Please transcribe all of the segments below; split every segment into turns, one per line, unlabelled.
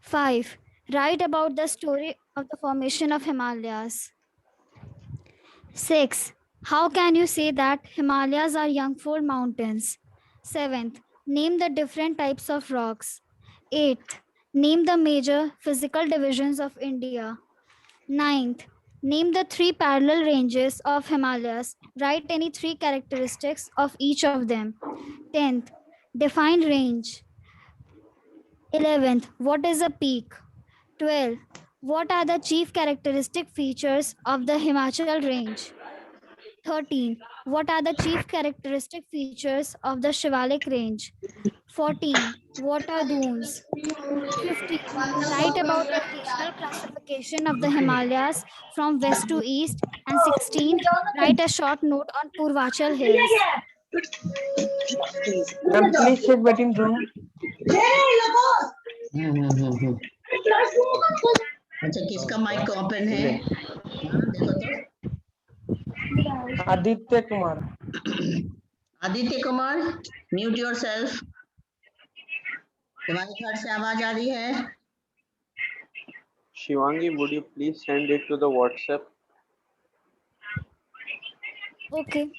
5. Write about the story of the formation of Himalayas. 6. How can you say that Himalayas are young-fold mountains? 7th. Name the different types of rocks. 8th. Name the major physical divisions of India. 9th. Name the three parallel ranges of Himalayas. Write any three characteristics of each of them. 10th. Define range. 11th. What is a peak? 12. What are the chief characteristic features of the Himachal range? 13. What are the chief characteristic features of the Shivalik range? 14. What are dunes? 15. Write about the regional classification of the Himalayas from west to east. And 16. Write a short note on Purvachal Hills.
Ma'am, please check waiting room.
अच्छा, किसका mic open है? देखो तो।
Aditya Kumar.
Aditya Kumar, mute yourself. तुम्हारे घर से आवाज आ रही है?
Shivangi, would you please send it to the WhatsApp?
Okay.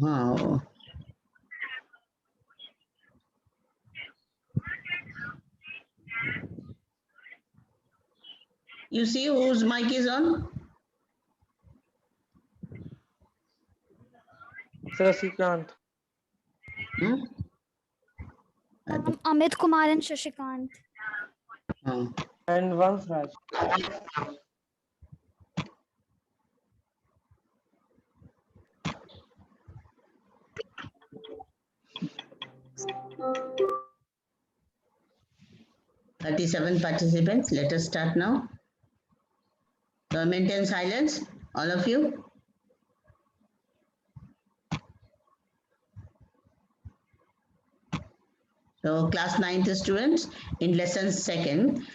हाँ. You see whose mic is on?
Sasikant.
Amit Kumar and Shashikant.
And Vans Raj.
Thirty-seven participants. Let us start now. So maintain silence, all of you. So class 9th students, in lesson 2nd,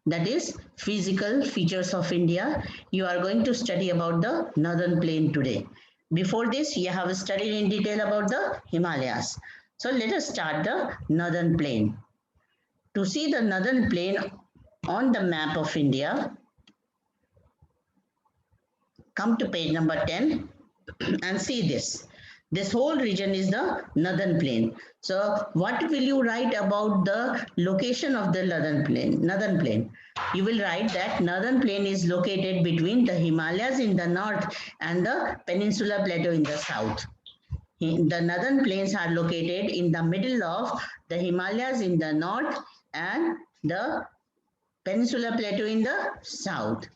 that is physical features of India, you are going to study about the northern plain today. Before this, you have studied in detail about the Himalayas. So let us start the northern plain. To see the northern plain on the map of India, come to page number 10 and see this. This whole region is the northern plain. So what will you write about the location of the northern plain? Northern plain. You will write that northern plain is located between the Himalayas in the north and the Peninsula Plateau in the south. The northern plains are located in the middle of the Himalayas in the north and the Peninsula Plateau in the south.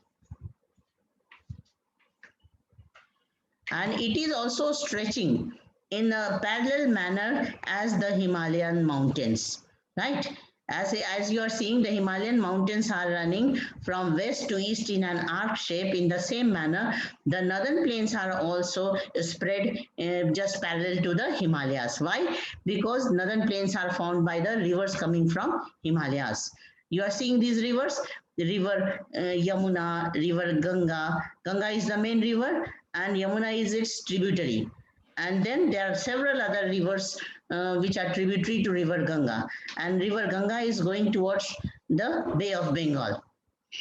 And it is also stretching in a parallel manner as the Himalayan mountains, right? As you are seeing, the Himalayan mountains are running from west to east in an arc shape. In the same manner, the northern plains are also spread just parallel to the Himalayas. Why? Because northern plains are formed by the rivers coming from Himalayas. You are seeing these rivers, the river Yamuna, river Ganga. Ganga is the main river and Yamuna is its tributary. And then there are several other rivers which are tributary to river Ganga. And river Ganga is going towards the Bay of Bengal.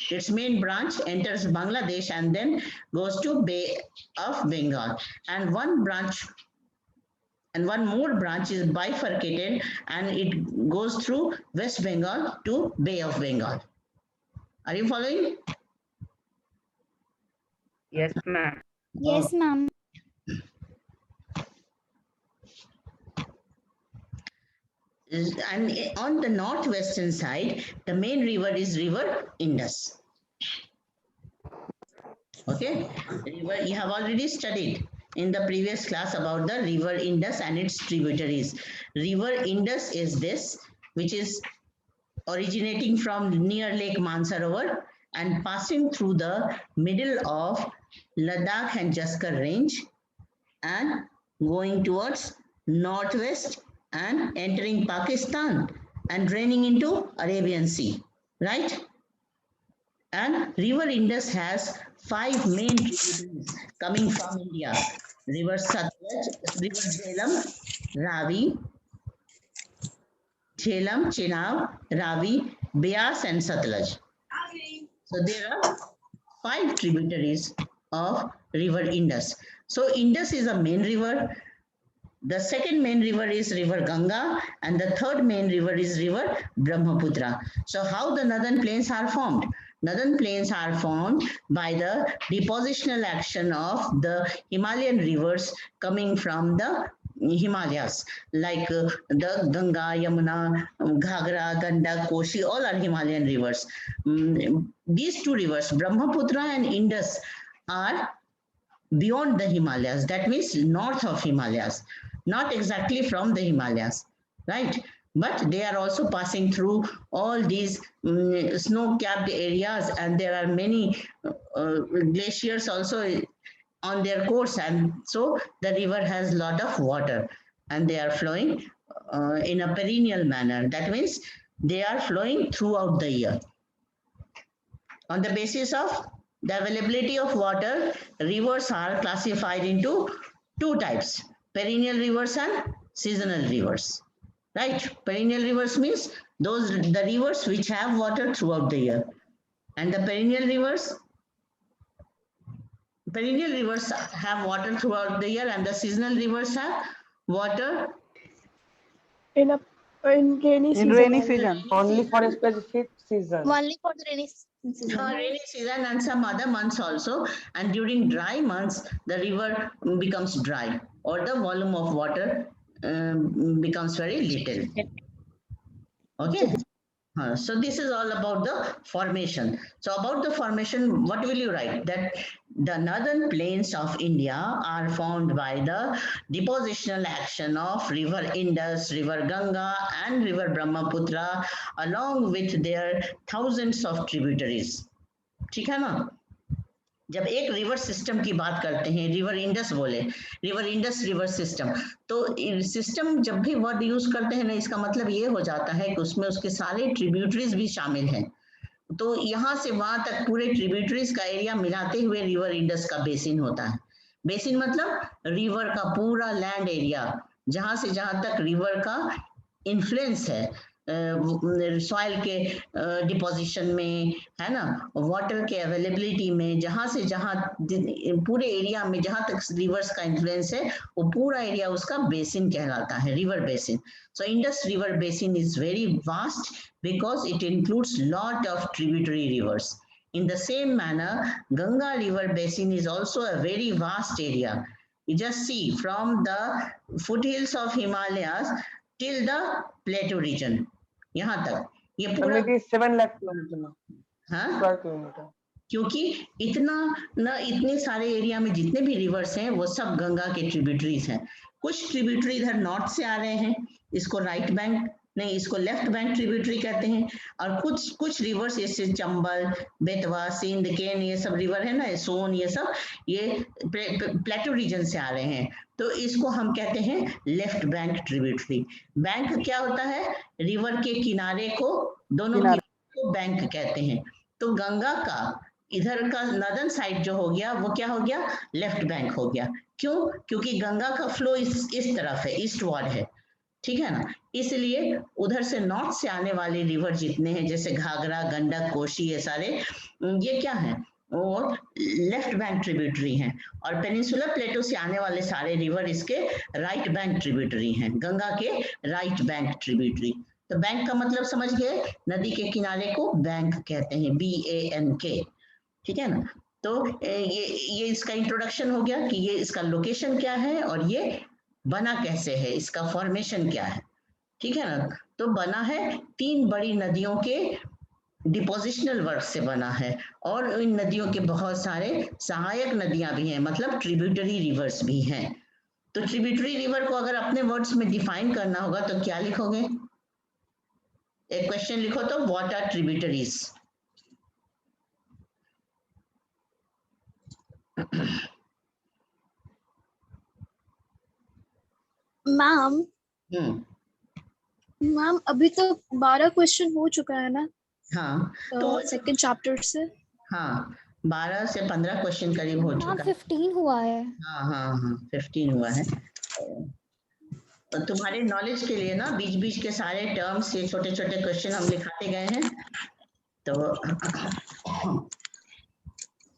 Its main branch enters Bangladesh and then goes to Bay of Bengal. And one branch and one more branch is bifurcated and it goes through West Bengal to Bay of Bengal. Are you following?
Yes, ma'am.
Yes, ma'am.
And on the northwestern side, the main river is river Indus. Okay, river you have already studied in the previous class about the river Indus and its tributaries. River Indus is this, which is originating from near Lake Mansarovar and passing through the middle of Ladakh and Jaskar range and going towards northwest and entering Pakistan and draining into Arabian Sea, right? And river Indus has 5 main tributaries coming from India. River Satluj, river Jhelum, Ravi, Jhelum, Chenab, Ravi, Beas and Satluj. So there are 5 tributaries of river Indus. So Indus is a main river. The second main river is river Ganga and the third main river is river Brahmaputra. So how the northern plains are formed? Northern plains are formed by the depositional action of the Himalayan rivers coming from the Himalayas, like the Ganga, Yamuna, Ghagra, Gandak, Koshi, all are Himalayan rivers. These two rivers, Brahmaputra and Indus, are beyond the Himalayas. That means north of Himalayas, not exactly from the Himalayas, right? But they are also passing through all these snow-capped areas, and there are many glaciers also on their course, and so the river has a lot of water and they are flowing in a perennial manner. That means they are flowing throughout the year. On the basis of the availability of water, rivers are classified into 2 types, perennial rivers and seasonal rivers, right? Perennial rivers means the rivers which have water throughout the year, and the perennial rivers have water throughout the year, and the seasonal rivers have water
in rainy season.
Rainy season.
Only for a specific season.
Only for the rainy season.
rainy season and some other months also. And during dry months, the river becomes dry or the volume of water becomes very little. Okay. So this is all about the formation. So about the formation, what will you write? That the northern plains of India are formed by the depositional action of river Indus, river Ganga and river Brahmaputra along with their thousands of tributaries. ठीक है ना? जब एक river system की बात करते हैं, river Indus बोले, रिवर इंडस रिवर सिस्टम, तो सिस्टम जब भी वर्ड यूज करते हैं ना, इसका मतलब ये हो जाता है कि उसमें उसके सारे ट्रिब्यूटरीज भी शामिल हैं. तो यहाँ से वहां तक पूरे ट्रिब्यूटरीज का एरिया मिलाते हुए रिवर इंडस का बेसिन होता है. बेसिन मतलब रिवर का पूरा लैंड एरिया, जहां से जहां तक रिवर का इन्फ्लुएंस है सॉइल के डिपोजिशन में, है ना, वाटर के अवेलेबिलिटी में, जहां से जहां पूरे एरिया में जहां तक रिवर्स का इन्फ्लुएंस है, वो पूरा एरिया उसका बेसिन कहलाता है, river basin. So Indus river basin is very vast because it includes lot of tributary reverse. In the same manner, Ganga river basin is also a very vast area. You just see from the foothills of Himalayas till the plateau region. यहाँ तक ये पूरा
7 lakh kilometre.
हाँ,
square kilometre.
क्योंकि इतने सारे area में जितने भी रिवर्स हैं वो सब गंगा के ट्रिब्यूटरीज हैं. कुछ ट्रिब्यूटरी इधर नॉर्थ से आ रहे हैं, इसको राइट बैंक नहीं, इसको लेफ्ट बैंक ट्रिब्यूटरी कहते हैं. और कुछ रिवर्स जैसे चंबल, बेतवा, सिंध, केन, ये सब रिवर है ना, सोन, ये सब ये प्लेटो रीजन से आ रहे हैं, तो इसको हम कहते हैं लेफ्ट बैंक ट्रिब्यूटरी. बैंक क्या होता है? रिवर के किनारे को, दोनों को बैंक कहते हैं. तो गंगा का इधर का नॉर्दर्न साइड जो हो गया वो क्या हो गया? लेफ्ट बैंक हो गया. क्यों? क्योंकि गंगा का फ्लो इस तरफ है, ईस्ट वार्ड है, ठीक है ना. इसलिए उधर से नॉर्थ से आने वाले रिवर जितने हैं, जैसे घाघरा, गंडक, कोशी, ये सारे ये क्या है? और लेफ्ट बैंक ट्रिब्यूटरी हैं. और पेनिनसुलर प्लेटो से आने वाले सारे रिवर इसके राइट बैंक ट्रिब्यूटरी हैं, गंगा के राइट बैंक ट्रिब्यूटरी. तो बैंक का मतलब समझ गए, नदी के किनारे को बैंक कहते हैं, BANK, ठीक है ना. तो ये इसका इंट्रोडक्शन हो गया कि ये इसका लोकेशन क्या है और ये बना कैसे है, इसका फॉर्मेशन क्या है, ठीक है ना. तो बना है 3 बड़ी नदियों के डिपोजिशनल वर्क से बना है, और इन नदियों के बहुत सारे सहायक नदियां भी हैं, मतलब ट्रिब्यूटरी रिवर्स भी हैं. तो ट्रिब्यूटरी रिवर को अगर अपने वर्ड्स में डिफाइन करना होगा तो क्या लिखोगे? एक क्वेश्चन लिखो तो, व्हाट आर ट्रिब्यूटरीज?
मैम अभी तो 12 क्वेश्चन हो चुका है ना.
हाँ,
तो सेकंड चैप्टर से.
हाँ, 12 से 15 क्वेश्चन करीब हो चुका है.
15 हुआ है.
हाँ 15 हुआ है. तुम्हारे नॉलेज के लिए ना बीच बीच के सारे टर्म्स, ये छोटे छोटे क्वेश्चन हम लिखाते गए हैं। तो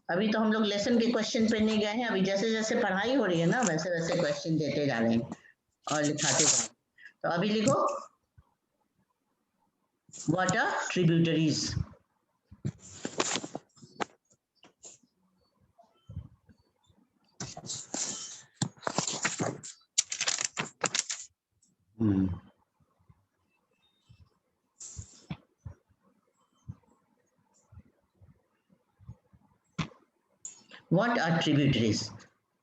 अभी तो हम लोग लेसन के क्वेश्चन पे नहीं गए हैं, अभी जैसे जैसे पढ़ाई हो रही है ना वैसे वैसे क्वेश्चन देते जा रहे हैं और लिखाते जा रहे हैं। तो अभी लिखो, what are tributaries? What are tributaries?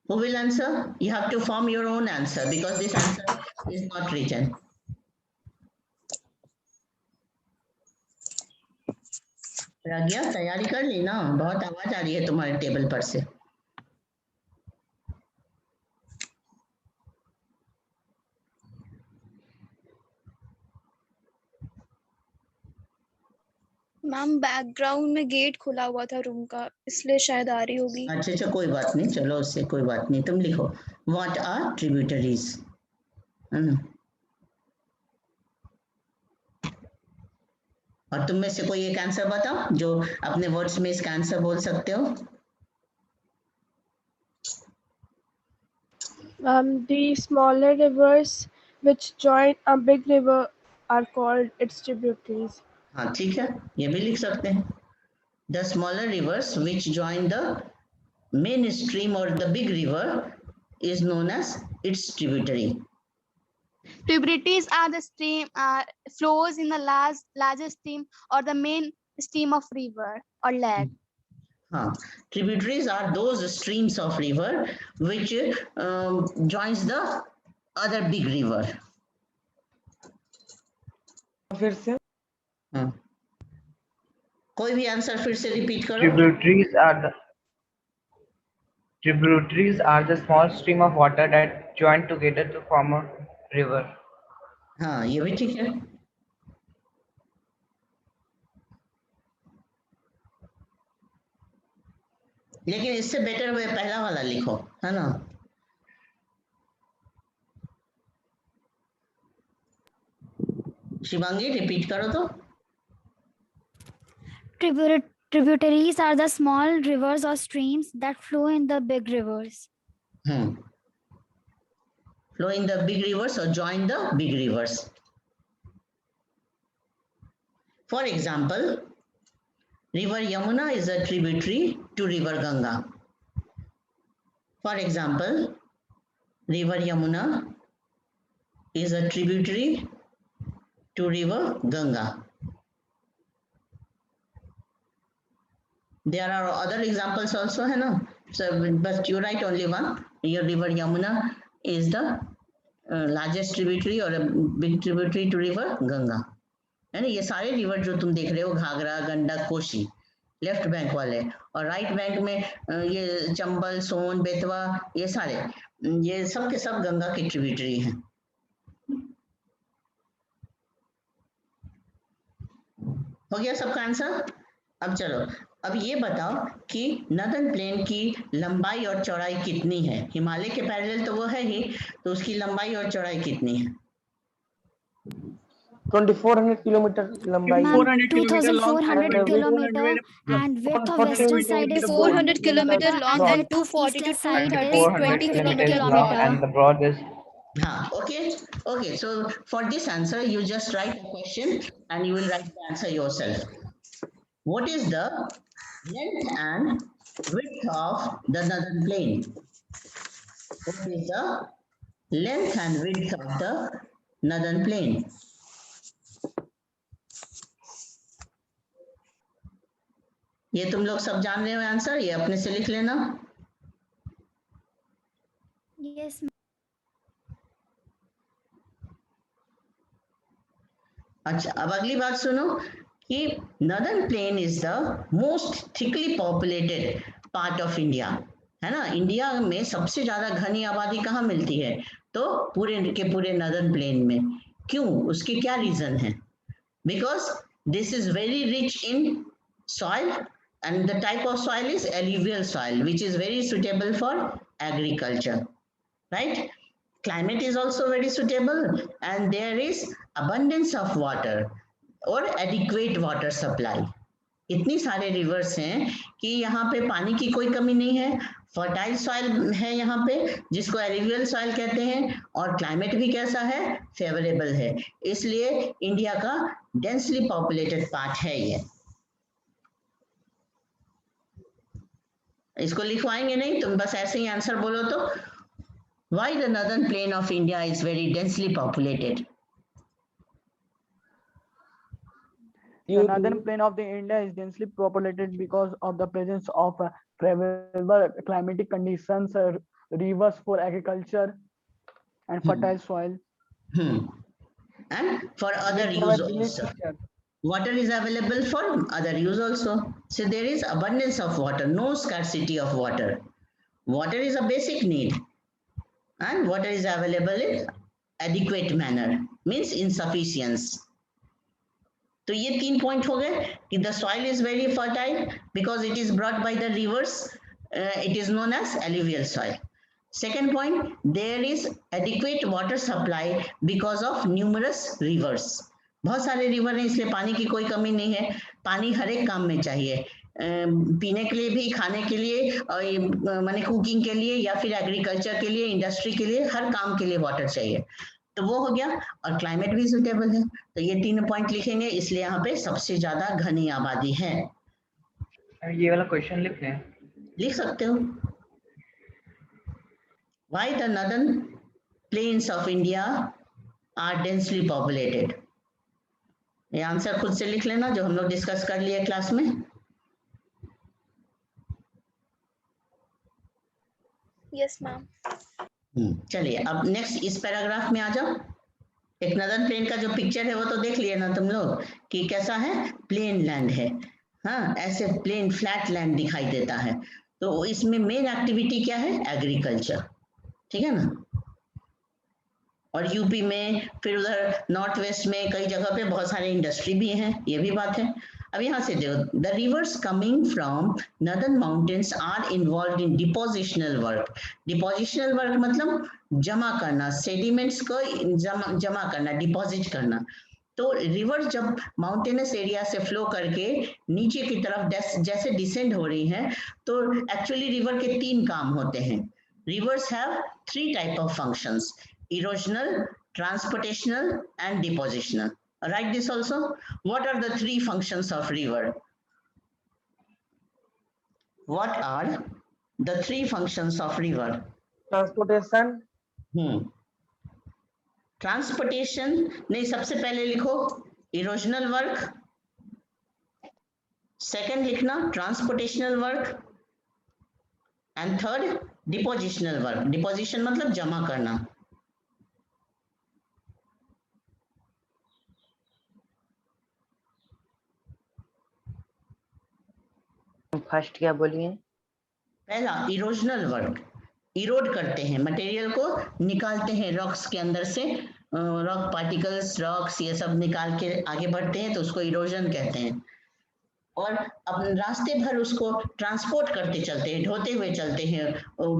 Who will answer? You have to form your own answer because this answer is not written. प्रज्ञा तैयारी कर ली ना? बहुत आवाज आ रही है तुम्हारे टेबल पर से।
मैम बैकग्राउंड में गेट खुला हुआ था रूम का, इसलिए शायद आ रही होगी।
अच्छा कोई बात नहीं, चलो उससे कोई बात नहीं। तुम लिखो व्हाट आर ट्रिब्यूटरीज, है ना? और तुम में से कोई एक आंसर बताओ जो अपने वर्ड्स में इसका आंसर बोल सकते हो।
The smaller rivers which join a big river are called its tributaries.
हाँ ठीक है, ये भी लिख सकते हैं। The smaller rivers which join the main stream or the big river is known as its tributary.
Tributaries are the stream flows in the largest stream or the main stream of river or lake.
हाँ, tributaries are those streams of river which joins the other big river.
फिर से
हाँ, कोई भी answer फिर से repeat करो।
Tributaries are the small stream of water that join together to form a river.
हाँ, ये भी ठीक है। लेकिन इससे बेटर वे पहला वाला लिखो, है ना? शिवांगी रिपीट करो तो।
Tributaries are the small rivers or streams that flow in the big rivers.
Flow in the big rivers or join the big rivers. For example, River Yamuna is a tributary to River Ganga. For example, River Yamuna is a tributary to River Ganga. There are other examples also, है ना? So, but you write only one. Your River Yamuna is the largest tributary or a big tributary to River Ganga. है ना? ये सारे river जो तुम देख रहे हो, घाघरा, गंडक, कोसी, लेफ्ट बैंक वाले, और राइट बैंक में ये चंबल, सोन, बेतवा, ये सारे, ये सब के सब गंगा की ट्रिब्यूटरी हैं। हो गया सबका आंसर? अब चलो, अब ये बताओ कि नदन प्लेन की लंबाई और चौड़ाई कितनी है? हिमालय के पैरेलल तो वो है ही, तो उसकी लंबाई और चौड़ाई कितनी है?
2400 किलोमीटर लंबाई,
2400 kilometer, and width of western side is
400 kilometer long
and
and
width of
240 to
eastern side
230
is
20
kilometers long
kilometer.
and the broad is
हाँ, okay. So for this answer, you just write a question and you will write the answer yourself. What is the length and width of the northern plain? What is the length and width of the northern plain? ये तुम लोग सब जान रहे हो answer, ये अपने से लिख लेना।
yes.
अच्छा, अब अगली बात सुनो कि northern plain is the most thickly populated part of India, है ना? इंडिया में सबसे ज्यादा घनी आबादी कहाँ मिलती है? तो पूरे के पूरे नॉर्दर्न प्लेन में। क्यों? उसके क्या रीजन है? Because this is very rich in soil and the type of soil is alluvial soil which is very suitable for agriculture, right? climate is also very suitable, and there is abundance of water और adequate water supply. इतनी सारे reverse हैं कि यहाँ पे पानी की कोई कमी नहीं है, फर्टाइल सॉइल है यहाँ पे जिसको एलिवियल सॉइल कहते हैं, और क्लाइमेट भी कैसा है, फेवरेबल है, इसलिए इंडिया का डेंसली पॉपुलेटेड पार्ट है ये. इसको लिखवाएंगे नहीं, तुम बस ऐसे ही आंसर बोलो तो. Why the northern plain of India is very densely populated?
The northern plain of the India is densely populated because of the presence of favorable climatic conditions, rivers for agriculture, and fertile soil.
And for other use also. Water is available for other use also. So there is abundance of water, no scarcity of water. Water is a basic need, and water is available in adequate manner, means insufficiency. तो ये 3 point हो गए कि the soil is very fertile because it is brought by the rivers. It is known as alluvial soil. Second point, there is adequate water supply because of numerous rivers. बहुत सारे river हैं इसलिए पानी की कोई कमी नहीं है. पानी हर एक काम में चाहिए, पीने के लिए भी, खाने के लिए, माने कुकिंग के लिए, या फिर एग्रीकल्चर के लिए, इंडस्ट्री के लिए, हर काम के लिए वाटर चाहिए. तो वो हो गया, और क्लाइमेट भी सुटेबल है. तो ये 3 पॉइंट लिखेंगे, इसलिए यहाँ पे सबसे ज्यादा घनी आबादी है.
ये वाला क्वेश्चन लिख लें.
लिख सकते हो. Why the northern plains of India are densely populated? ये आंसर खुद से लिख लेना जो हम लोग डिस्कस कर लिए क्लास में.
Yes ma'am.
चलिए अब नेक्स्ट इस पैराग्राफ में आ जाओ. एक नदन प्लेन का जो पिक्चर है वो तो देख लिया ना तुम लोग कि कैसा है, प्लेन लैंड है. हाँ, ऐसे प्लेन फ्लैट लैंड दिखाई देता है. तो इसमें मेन एक्टिविटी क्या है, एग्रीकल्चर. ठीक है ना. और यूपी में, फिर उधर नॉर्थ वेस्ट में कई जगह पे बहुत सारे इंडस्ट्री भी हैं, ये भी बात है. अब यहाँ से देखो, the rivers coming from northern mountains are involve in depositional work. Depositional work मतलब जमा करना, सेडिमेंट्स को जमा करना, डिपॉजिट करना. तो रिवर जब माउंटेनस एरिया से फ्लो करके नीचे की तरफ जैसे डिसेंड हो रही है, तो एक्चुअली रिवर के 3 काम होते हैं. Reverse have 3 type of functions: erosional, transportational, and depositional. Write this also. What are the 3 functions of river? What are the 3 functions of river?
Transportation.
Transportation नहीं, सबसे पहले लिखो इरोजनल वर्क, सेकंड लिखना transportational work, and third depositional work. Deposition मतलब जमा करना.
First क्या बोलिए?
पहला इरोजनल वर्क. इरोड करते हैं, मटेरियल को निकालते हैं रॉक्स के अंदर से, रॉक पार्टिकल्स, रॉक्स ये सब निकाल के आगे बढ़ते हैं, तो उसको इरोजन कहते हैं. और अपने रास्ते भर उसको ट्रांसपोर्ट करते चलते हैं, ढोते हुए चलते हैं.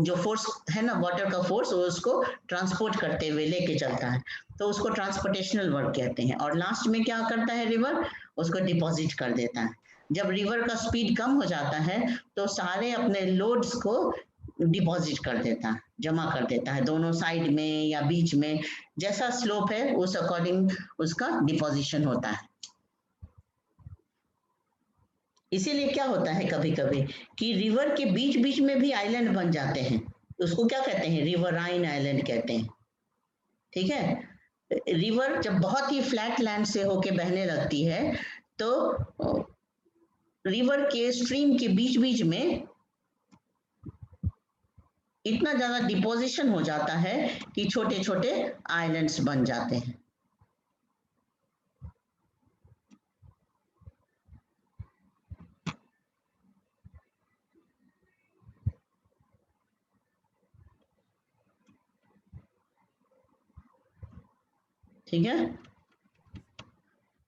जो फोर्स है ना, वाटर का फोर्स, वो उसको ट्रांसपोर्ट करते हुए लेके चलता है, तो उसको ट्रांसपोर्टेशनल वर्क कहते हैं. और लास्ट में क्या करता है रिवर, उसको डिपॉजिट कर देता है. जब रिवर का स्पीड कम हो जाता है तो सारे अपने लोड्स को डिपॉजिट कर देता है, जमा कर देता है, दोनों साइड में या बीच में, जैसा स्लोप है उस अकॉर्डिंग उसका डिपॉजिशन होता है. इसीलिए क्या होता है कभी कभी कि रिवर के बीच बीच में भी आइलैंड बन जाते हैं, उसको क्या कहते हैं, रिवराइन आइलैंड कहते हैं. ठीक है. रिवर जब बहुत ही फ्लैट लैंड से होके बहने लगती है तो रिवर के स्ट्रीम के बीच बीच में इतना ज्यादा डिपोजिशन हो जाता है कि छोटे छोटे आइलैंड्स बन जाते हैं. ठीक है.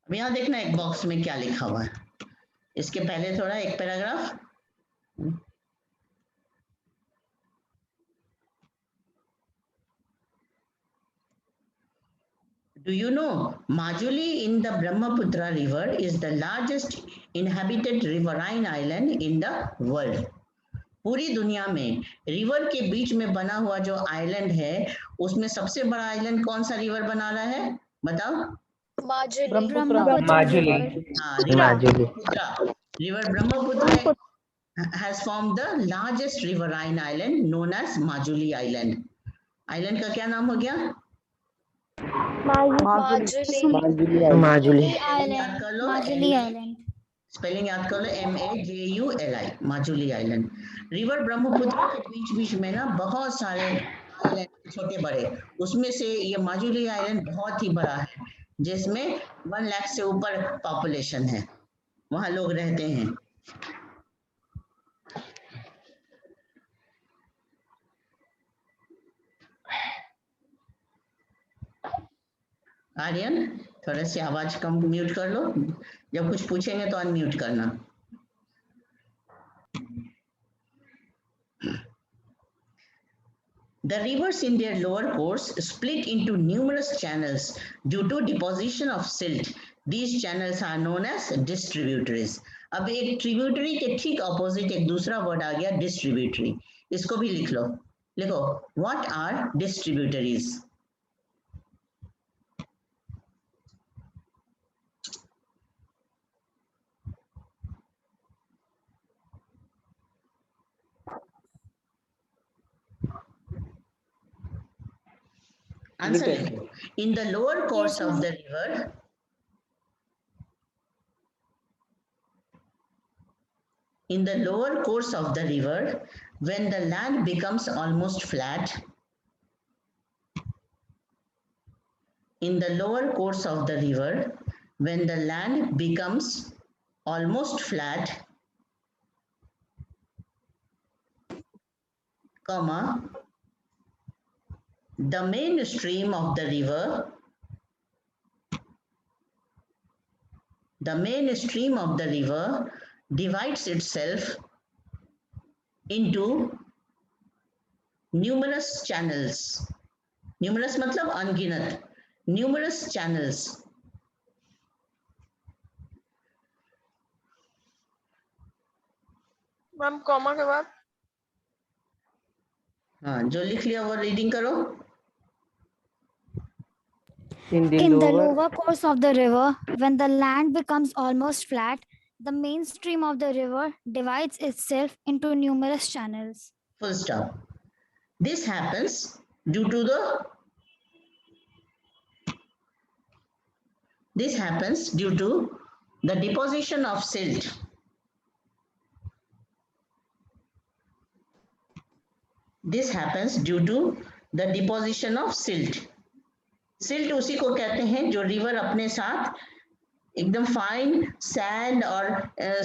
अब यहां देखना एक बॉक्स में क्या लिखा हुआ है. इसके पहले थोड़ा एक paragraph. Do you know Majuli in the Brahmaputra river is the largest inhabited riverine island in the world. पूरी दुनिया में रिवर के बीच में बना हुआ जो आइलैंड है उसमें सबसे बड़ा आइलैंड कौन सा रिवर बना रहा है बताओ?
Brahmaputra.
Majuli.
हाँ, river
Majuli.
Brahmaputra. River Brahmaputra has formed the largest riverine island known as Majuli Island. Island का क्या नाम हो गया?
Majuli.
Island. Majuli Island.
Spelling याद कर लो MAJULI Majuli island. River Brahmaputra के बीच बीच में ना बहुत सारे आइलैंड छोटे बड़े, उसमें से ये माजुली आइलैंड बहुत ही बड़ा है जिसमें 1 लाख से ऊपर पॉपुलेशन है, वहां लोग रहते हैं. आर्यन थोड़ा सी आवाज कम म्यूट कर लो, जब कुछ पूछेंगे तो अनम्यूट करना. The rivers in their lower course split into numerous channels due to deposition of silt. These channels are known as distributaries. अब एक ट्रिब्यूटरी के ठीक ऑपोजिट एक दूसरा वर्ड आ गया डिस्ट्रीब्यूटरी, इसको भी लिख लो. लिखो what are distributaries. Answer. In the lower course of the river, when the land becomes almost flat, in the lower course of the river, when the land becomes almost flat, comma, the main stream of the river divides itself into numerous channels. Numerous मतलब अनगिनत. Numerous channels.
Ma'am comma के बाद
हाँ, जो लिख लिया वो reading करो.
In the lower course of the river, when the land becomes almost flat, the main stream of the river divides itself into numerous channels.
Full stop. This happens due to the deposition of silt. This happens due to the deposition of silt. Silt उसी को कहते हैं जो river अपने साथ एकदम fine sand और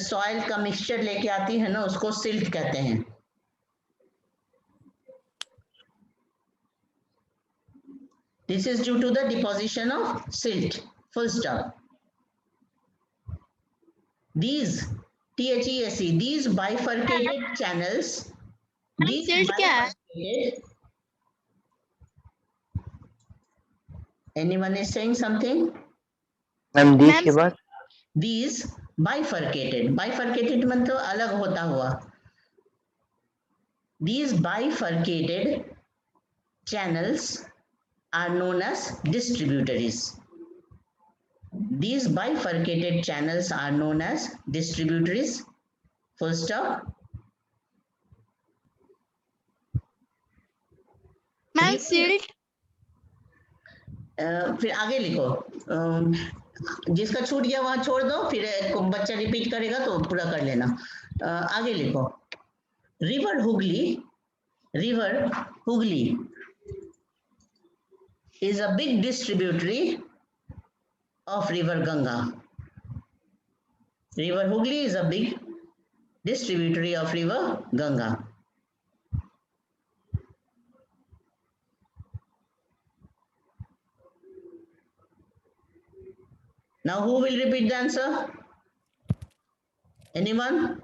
soil का मिक्सचर लेके आती है ना, उसको सिल्ट कहते हैं. This is due to the deposition of silt. Full stop. These THESE, these bifurcated channels.
Silt क्या है?
Anyone is saying something?
Ma'am this के बाद
These bifurcated मतलब अलग होता हुआ. These bifurcated channels are known as distributaries. These bifurcated channels are known as distributaries. Full stop.
Ma'am silt
फिर आगे लिखो. जिसका छूट गया वहां छोड़ दो, फिर बच्चा रिपीट करेगा तो पूरा कर लेना. आगे लिखो. River Hooghly is a big distributary of river Ganga. River Hooghly is a big distributary of river Ganga. Now who will repeat the answer? Anyone?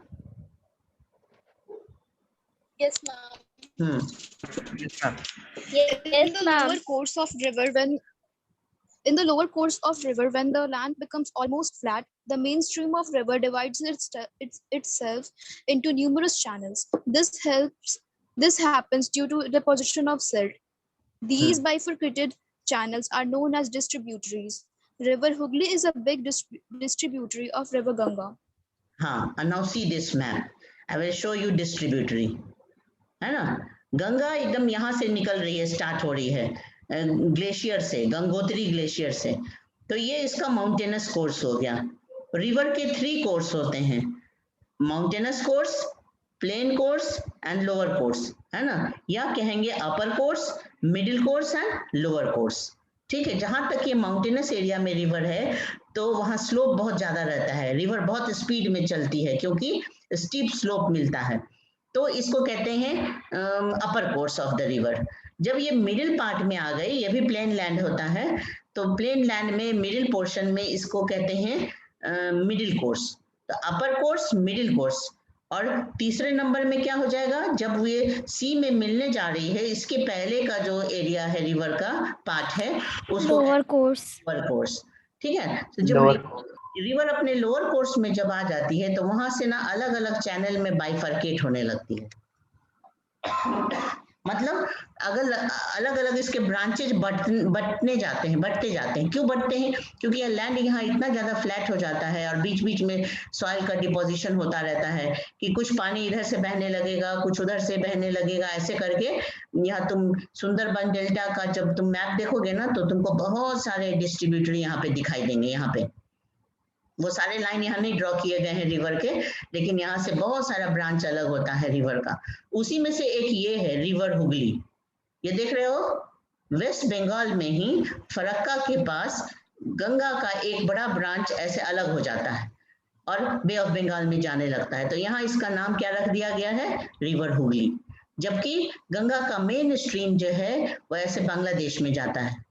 Yes, ma'am.
Yes, ma'am.
Yes, in the lower course of river, when In the lower course of river, when the land becomes almost flat, the main stream of river divides itself into numerous channels. This happens due to deposition of silt. These bifurcated channels are known as distributaries. River Hooghly is a big distributary of River Ganga.
And now see this map. I will show you distributary. है ना, गंगा एकदम यहाँ से निकल रही है, start हो रही है ग्लेशियर से, गंगोत्री ग्लेशियर से। तो ये इसका माउंटेनस कोर्स हो गया। रिवर के 3 कोर्स होते हैं, mountainous course, plain course and lower course, है ना, या कहेंगे upper course, middle course and lower course. ठीक है, जहां तक ये माउंटेनस एरिया में रिवर है तो वहां स्लोप बहुत ज्यादा रहता है, रिवर बहुत स्पीड में चलती है क्योंकि स्टीप स्लोप मिलता है, तो इसको कहते हैं अपर कोर्स ऑफ द रिवर। जब ये मिडिल पार्ट में आ गई, ये भी प्लेन लैंड होता है, तो प्लेन लैंड में मिडिल पोर्शन में इसको कहते हैं मिडिल कोर्स। तो अपर कोर्स, मिडिल कोर्स, और तीसरे नंबर में क्या हो जाएगा, जब ये सी में मिलने जा रही है, इसके पहले का जो एरिया है रिवर का पार्ट है उसको
लोअर कोर्स।
Lower course. ठीक है, तो जब रिवर अपने लोअर कोर्स में जब आ जाती है तो वहां से ना अलग अलग चैनल में बाइफरकेट होने लगती है। मतलब अगर अलग अलग इसके ब्रांचेज बढ़ते जाते हैं। क्यों बढ़ते हैं? क्योंकि ये लैंड यहाँ इतना ज्यादा फ्लैट हो जाता है और बीच बीच में सॉइल का डिपोजिशन होता रहता है कि कुछ पानी इधर से बहने लगेगा, कुछ उधर से बहने लगेगा, ऐसे करके यहाँ तुम सुंदरबन डेल्टा का जब तुम मैप देखोगे ना तो तुमको बहुत सारे डिस्ट्रीब्यूटरी यहाँ पे दिखाई देंगे। यहाँ पे वो सारे लाइन यहाँ नहीं ड्रॉ किए गए हैं रिवर के, लेकिन यहाँ से बहुत सारा ब्रांच अलग होता है रिवर का। उसी में से एक ये है रिवर हुगली, ये देख रहे हो, वेस्ट बंगाल में ही फरक्का के पास गंगा का एक बड़ा ब्रांच ऐसे अलग हो जाता है और बे ऑफ बंगाल में जाने लगता है, तो यहाँ इसका नाम क्या रख दिया गया है, रिवर हुगली। जबकि गंगा का मेन स्ट्रीम जो है वो ऐसे बांग्लादेश में जाता है,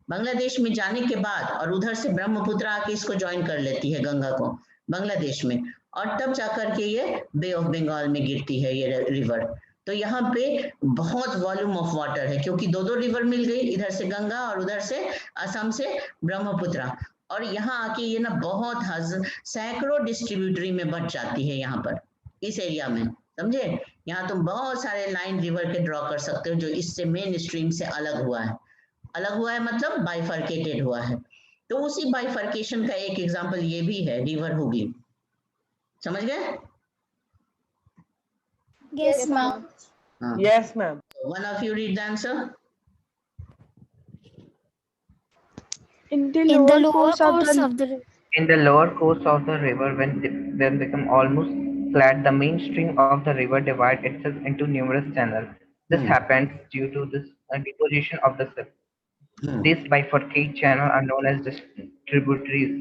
बांग्लादेश में जाने के बाद और उधर से ब्रह्मपुत्र आके इसको ज्वाइन कर लेती है गंगा को बांग्लादेश में, और तब जाकर के ये बे ऑफ बंगाल में गिरती है ये रिवर। तो यहाँ पे बहुत वॉल्यूम ऑफ वाटर है क्योंकि दो रिवर मिल गई, इधर से गंगा और उधर से असम से ब्रह्मपुत्र, और यहाँ आके ये ना बहुत सैकड़ों डिस्ट्रीब्यूटरी में बट जाती है यहाँ पर इस एरिया में, समझे। यहाँ तुम बहुत सारे लाइन रिवर के ड्रॉ कर सकते हो जो इससे मेन स्ट्रीम से अलग हुआ है। अलग हुआ है मतलब बाइफरकेटेड हुआ है। तो उसी बाइफरकेशन का एक एग्जांपल ये भी है, रिवर हुगली। समझ गए?
Yes, ma'am.
Yes, ma'am.
One of you read the answer.
In the
In the
lower
lower
course of
course
the
of the river.
In the lower course of the river, when become almost flat, the main stream of the river divides itself into numerous channels. This happens due to this deposition of the silt. These bifurcate channels are known as distributaries.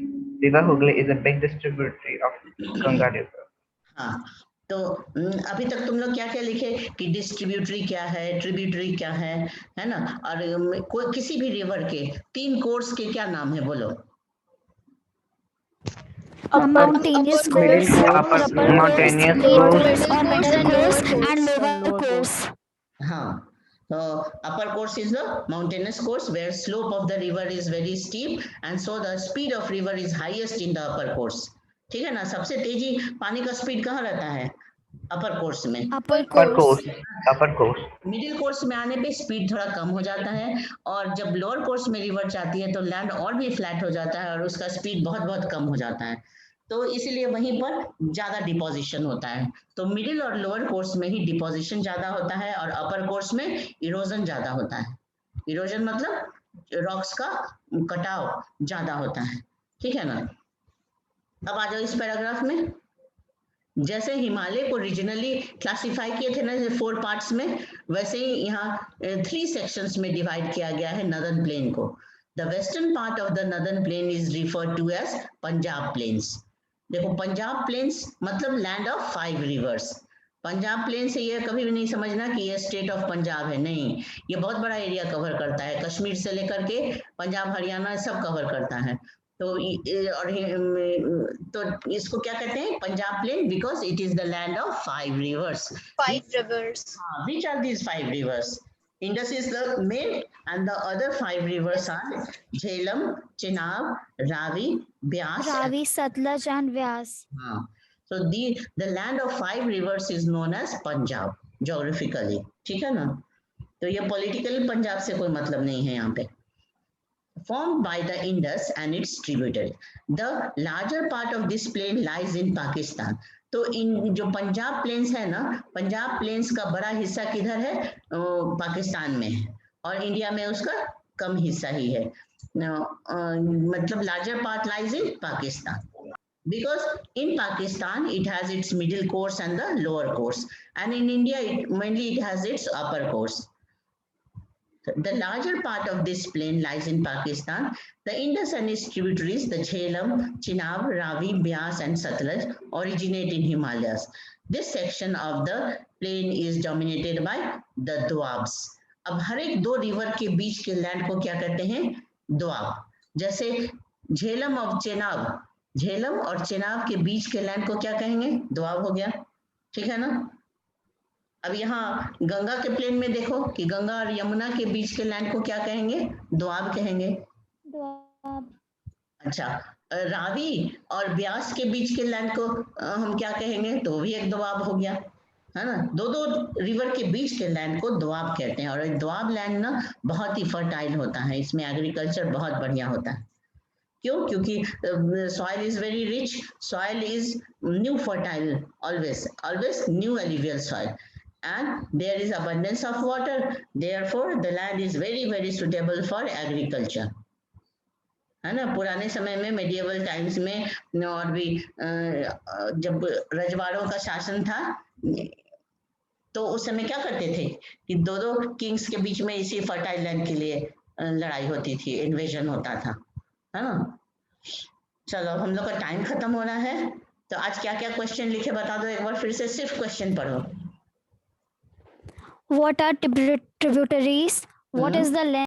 River Hooghly is a big distributary of Ganga River.
हाँ, तो अभी तक तुम लोग क्या क्या लिखे कि डिस्ट्रीब्यूटरी क्या है, ट्रिब्यूटरी क्या है ना, और कोई किसी भी रिवर के 3 कोर्स के क्या नाम है, बोलो।
Mountainous course, upper
mountainous
course,
course,
or middle course, and lower course.
हाँ, so upper course is the mountainous course where slope of the river is very steep and so the speed of river is highest in the upper course. ठीक है ना, सबसे तेजी पानी का speed कहाँ रहता है, अपर कोर्स में।
Upper
course.
मिडिल कोर्स में आने पे स्पीड थोड़ा कम हो जाता है, और जब लोअर कोर्स में रिवर जाती है तो लैंड और भी फ्लैट हो जाता है और उसका स्पीड बहुत बहुत कम हो जाता है, तो इसलिए वहीं पर ज्यादा डिपोजिशन होता है। तो मिडिल और लोअर कोर्स में ही डिपोजिशन ज्यादा होता है और अपर कोर्स में इरोजन ज्यादा होता है। इरोजन मतलब रॉक्स का कटाव ज्यादा होता है, ठीक है ना। अब आ जाओ इस पैराग्राफ में। जैसे हिमालय को रीजनली क्लासिफाई किए थे ना 4 पार्ट्स में, वैसे ही यहाँ 3 सेक्शंस में डिवाइड किया गया है नदर्न प्लेन को। The western part of the northern plain is referred to as Punjab plains. देखो पंजाब प्लेन्स मतलब land of 5 rivers. Punjab plain से ये कभी भी नहीं समझना कि ये स्टेट ऑफ पंजाब है, नहीं, ये बहुत बड़ा एरिया कवर करता है, कश्मीर से लेकर के पंजाब हरियाणा सब कवर करता है। तो इसको क्या कहते हैं, Punjab plain, because it is the land of 5 rivers.
5 rivers.
Which are these 5 rivers? Indus is the main, and the other 5 rivers are Jhelum, Chenab, Ravi, Byas.
Ravi, Satluj, and Vyas.
So the land of 5 rivers is known as Punjab geographically. ठीक है ना? तो ये political Punjab से कोई मतलब नहीं है यहाँ पे. Formed by the Indus and its tributary. The larger part of this plain lies in Pakistan. तो इन जो पंजाब प्लेन्स है ना, पंजाब प्लेन्स का बड़ा हिस्सा किधर है? पाकिस्तान में है, और इंडिया में उसका कम हिस्सा ही है. मतलब larger part lies in Pakistan. Because in Pakistan it has its middle course and the lower course, and in India mainly it has its upper course. The larger part of this plain lies in Pakistan. The Indus and its tributaries, the Jhelum, Chenab, Ravi, Byas, and Satluj, originate in Himalayas. This section of the plain is dominated by the Doabs. अब हर एक 2 river के बीच के land को क्या कहते हैं? दोआब. जैसे झेलम और चेनाब, झेलम और चेनाब के बीच के लैंड को क्या कहेंगे? दोआब हो गया. ठीक है ना? अब यहाँ गंगा के प्लेन में देखो कि गंगा और यमुना के बीच के लैंड को क्या कहेंगे? दोआब कहेंगे.
Doab.
अच्छा, रावी और ब्यास के बीच के लैंड को हम क्या कहेंगे? तो भी एक दोआब हो गया, है ना? 2 रिवर के बीच के लैंड को दोआब कहते हैं. और दोआब लैंड ना बहुत ही फर्टाइल होता है, इसमें एग्रीकल्चर बहुत बढ़िया होता है. क्यों? क्योंकि soil is very rich, soil is new fertile, always new alluvial soil, and there is abundance of water, therefore the land is very suitable for agriculture. है ना? पुराने समय में medieval times में और भी जब रजवाड़ों का शासन था तो उस समय क्या करते थे कि 2 किंग्स के बीच में इसी फर्टाइल लैंड के लिए लड़ाई होती थी, इन्वेजन होता था, है ना? चलो, हम लोग का टाइम खत्म हो रहा है, तो आज क्या क्या क्वेश्चन लिखे बता दो एक बार फिर से, सिर्फ क्वेश्चन पढ़ो.
What are tributaries? What is the length